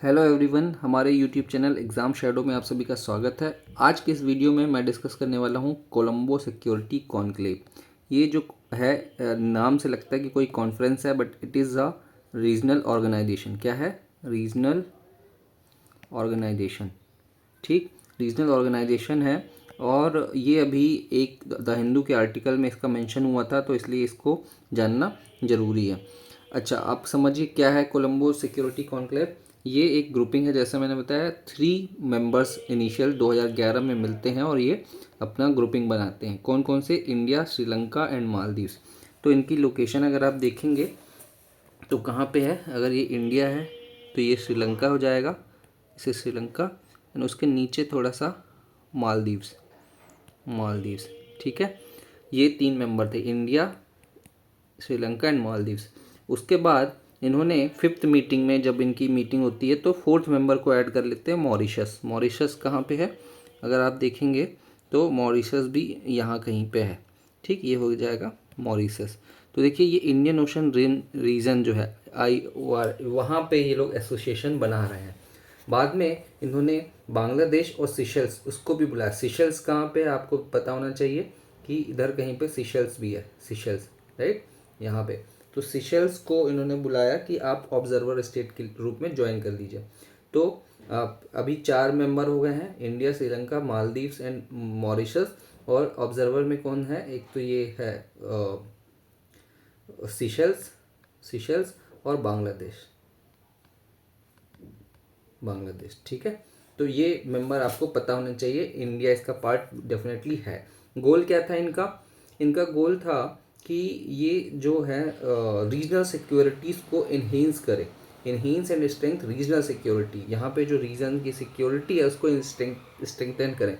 Hello everyone, हमारे YouTube channel exam shadow में आप सभी का स्वागत है। आज के इस वीडियो में मैं डिस्कस करने वाला हूं कोलंबो सिक्योरिटी कॉन्क्लेव। ये जो है नाम से लगता है कि कोई कॉन्फ्रेंस है, but it is a regional organization. क्या है? Regional organization. ठीक, रीजनल ऑर्गेनाइजेशन है। और ये अभी एक द हिंदू के आर्टिकल में इसका मेंशन हुआ था, तो इसलिए इसको जानना ज़रूरी है। अच्छा, आप समझिए क्या है कोलंबो सिक्योरिटी कॉन्क्लेव। ये एक ग्रुपिंग है, जैसे मैंने बताया 3 मेंबर्स इनिशियल 2011 में मिलते हैं और ये अपना ग्रुपिंग बनाते हैं। कौन कौन से? India, Sri Lanka and Maldives. तो इनकी लोकेशन अगर आप देखेंगे तो कहाँ पे है? अगर ये इंडिया है तो ये श्रीलंका हो जाएगा, इसे श्रीलंका, एंड उसके नीचे थोड़ा सा मालदीव्स। मालदीव्स, ठीक है। ये 3 मेंबर थे, इंडिया, श्रीलंका एंड मालदीव्स। उसके बाद इन्होंने 5th मीटिंग में, जब इनकी मीटिंग होती है, तो 4th मेंबर को ऐड कर लेते हैं, मॉरिशस। मॉरिशस कहाँ पे है? अगर आप देखेंगे तो मॉरिशस भी यहाँ कहीं पे है। ठीक, ये हो जाएगा मॉरिशस। तो देखिए, ये इंडियन ओशन रीजन जो है IOR, वहाँ पे ये लोग एसोसिएशन बना रहे हैं। बाद में इन्होंने बांग्लादेश और सिशल्स उसको भी बुलाया। सिशल्स कहाँ पे है आपको पता होना चाहिए कि इधर कहीं पे सिशल्स भी है, सिशल्स, राइट, यहाँ पे। तो सिशल्स को इन्होंने बुलाया कि आप ऑब्जर्वर स्टेट के रूप में ज्वाइन कर लीजिए। तो अभी 4 मेंबर हो गए हैं, India, Sri Lanka, Maldives and Mauritius. और ऑब्जर्वर में कौन है? एक तो ये है सिशल्स और बांग्लादेश। ठीक है। तो ये मेंबर आपको पता होना चाहिए, इंडिया इसका पार्ट डेफिनेटली है। गोल क्या था इनका? इनका गोल था कि ये जो है रीजनल सिक्योरिटीज़ को इन्हेंस करे, enhance and strength regional security. यहाँ पे जो रीजन की सिक्योरिटी है उसको स्ट्रेंथन करें।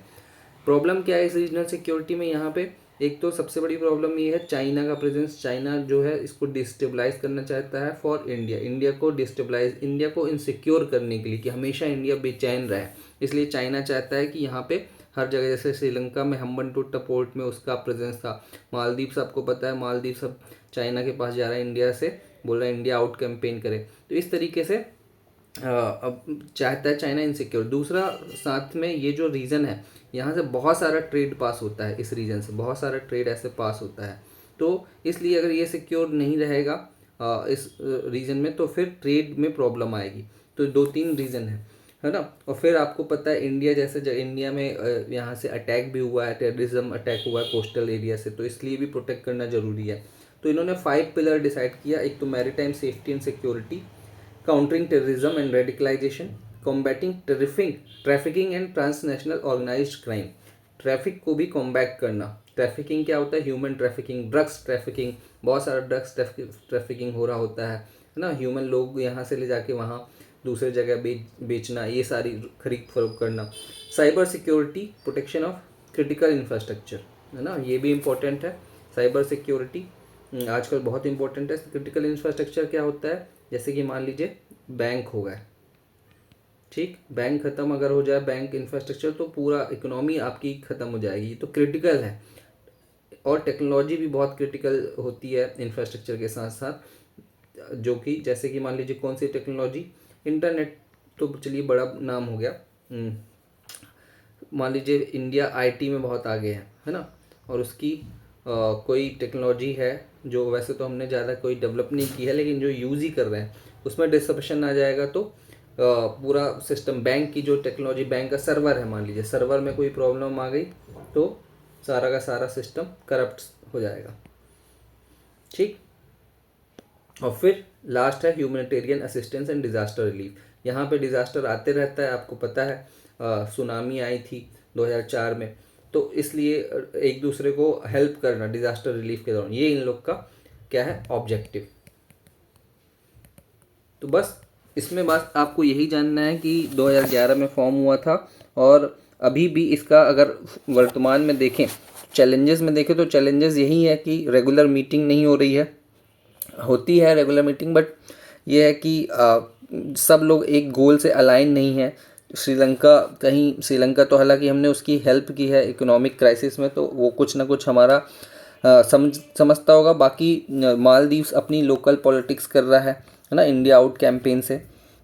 प्रॉब्लम क्या है इस रीजनल सिक्योरिटी में? यहाँ पे एक तो सबसे बड़ी प्रॉब्लम ये है चाइना का प्रेजेंस। चाइना जो है इसको डिस्टेबलाइज करना चाहता है फॉर इंडिया। इंडिया को डिस्टेबलाइज, इंडिया को इनसिक्योर करने के लिए, कि हमेशा इंडिया बेचैन रहे, इसलिए चाइना चाहता है कि यहाँ पे हर जगह, जैसे श्रीलंका में हम्बनटोटा पोर्ट में उसका प्रेजेंस था। मालदीव्स आपको पता है, मालदीव्स अब चाइना के पास जा रहा है, इंडिया से बोल रहा है इंडिया आउट कैंपेन करे। तो इस तरीके से अब चाहता है चाइना इनसिक्योर। दूसरा, साथ में ये जो रीजन है, यहाँ से बहुत सारा ट्रेड पास होता है, इस रीजन से बहुत सारा ट्रेड ऐसे पास होता है। तो इसलिए अगर ये सिक्योर नहीं रहेगा इस रीजन में, तो फिर ट्रेड में प्रॉब्लम आएगी। तो 2-3 रीजन है ना। और फिर आपको पता है इंडिया जैसे इंडिया में यहाँ से अटैक भी हुआ है, टेररिज्म अटैक हुआ है कोस्टल एरिया से, तो इसलिए भी प्रोटेक्ट करना जरूरी है। तो इन्होंने 5 पिलर डिसाइड किया। एक तो maritime safety and security, countering terrorism and radicalization, combating trafficking and transnational organized crime. Traffic को भी कॉम्बैट करना। ट्रैफिकिंग क्या होता है? ह्यूमन ट्रैफिकिंग, ड्रग्स ट्रैफिकिंग, बहुत सारा ड्रग्स ट्रैफिकिंग हो रहा होता है ना। ह्यूमन लोग यहाँ से ले जाके वहाँ दूसरे जगह बेचना, ये सारी खरीद फरोख्त करना। Cyber security, protection of critical infrastructure, है ना, ये भी इम्पोर्टेंट है। साइबर सिक्योरिटी आजकल बहुत इंपॉर्टेंट है। क्रिटिकल इंफ्रास्ट्रक्चर क्या होता है? जैसे कि मान लीजिए बैंक हो गए, ठीक, बैंक खत्म अगर हो जाए, बैंक इंफ्रास्ट्रक्चर, तो पूरा इकोनॉमी आपकी खत्म हो जाएगी। तो क्रिटिकल है। और टेक्नोलॉजी भी बहुत क्रिटिकल होती है इंफ्रास्ट्रक्चर के साथ साथ, जो कि जैसे कि मान लीजिए कौन सी टेक्नोलॉजी? इंटरनेट तो चलिए बड़ा नाम हो गया। मान लीजिए इंडिया आईटी में बहुत आगे है ना, और उसकी कोई टेक्नोलॉजी है जो वैसे तो हमने ज़्यादा कोई डेवलप नहीं की है, लेकिन जो यूज़ ही कर रहे हैं, उसमें डिस्रप्शन आ जाएगा तो पूरा सिस्टम, बैंक की जो टेक्नोलॉजी, बैंक का सर्वर है, मान लीजिए सर्वर में कोई प्रॉब्लम आ गई तो सारा का सारा सिस्टम करप्ट हो जाएगा। ठीक। और फिर लास्ट है humanitarian assistance and disaster relief. यहाँ पे डिज़ास्टर आते रहता है, आपको पता है सुनामी आई थी 2004 में, तो इसलिए एक दूसरे को हेल्प करना डिज़ास्टर रिलीफ के दौरान, ये इन लोग का क्या है? ऑब्जेक्टिव। तो बस इसमें बात आपको यही जानना है कि 2011 में फॉर्म हुआ था, और अभी भी इसका अगर वर्तमान में देखें, चैलेंजेस में देखें, तो चैलेंजेस यही है कि रेगुलर मीटिंग नहीं हो रही है। होती है रेगुलर मीटिंग, बट ये है कि सब लोग एक गोल से अलाइन नहीं है। श्रीलंका तो हालांकि हमने उसकी हेल्प की है इकोनॉमिक क्राइसिस में, तो वो कुछ ना कुछ हमारा समझता होगा। बाकी मालदीव्स अपनी लोकल पॉलिटिक्स कर रहा है ना, इंडिया आउट कैंपेन से।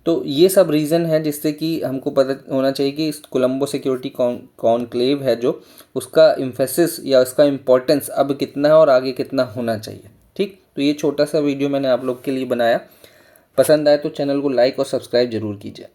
तो ये सब रीज़न है जिससे कि हमको पता होना चाहिए कि कोलंबो सिक्योरिटी कॉन्क्लेव है जो, उसका एम्फेसिस या उसका इम्पोर्टेंस अब कितना है और आगे कितना होना चाहिए। ठीक, तो ये छोटा सा वीडियो मैंने आप लोग के लिए बनाया। पसंद आए तो चैनल को लाइक और सब्सक्राइब जरूर कीजिए।